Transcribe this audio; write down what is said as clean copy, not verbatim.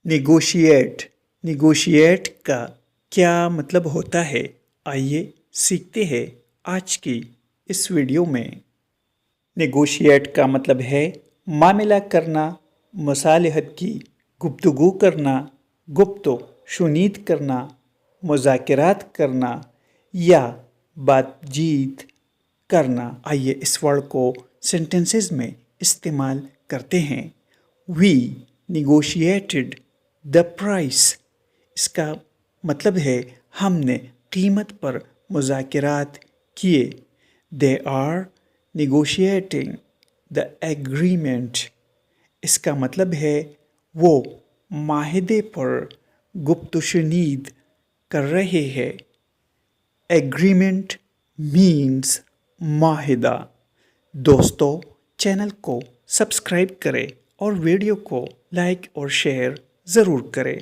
Negotiate negotiate کا کیا مطلب ہوتا ہے؟ آئیے سیکھتے ہیں آج کی اس ویڈیو میں۔ نیگوشیٹ کا مطلب ہے معاملہ کرنا، مصالحت کی گفتگو کرنا، گفت و شنید کرنا، مذاکرات کرنا یا بات چیت کرنا۔ آئیے اس ورڈ کو سینٹنسز میں استعمال کرتے ہیں۔ وی نیگوشیٹڈ دا پرائس، اس کا مطلب ہے ہم نے قیمت پر مذاکرات کیے۔ They are negotiating the agreement, اس کا مطلب ہے وہ معاہدے پر گفت و شنید کر رہے ہیں۔ ایگریمنٹ مینس معاہدہ۔ دوستو، چینل کو سبسکرائب کریں اور ویڈیو کو لائک اور شیئر ضرور کریں۔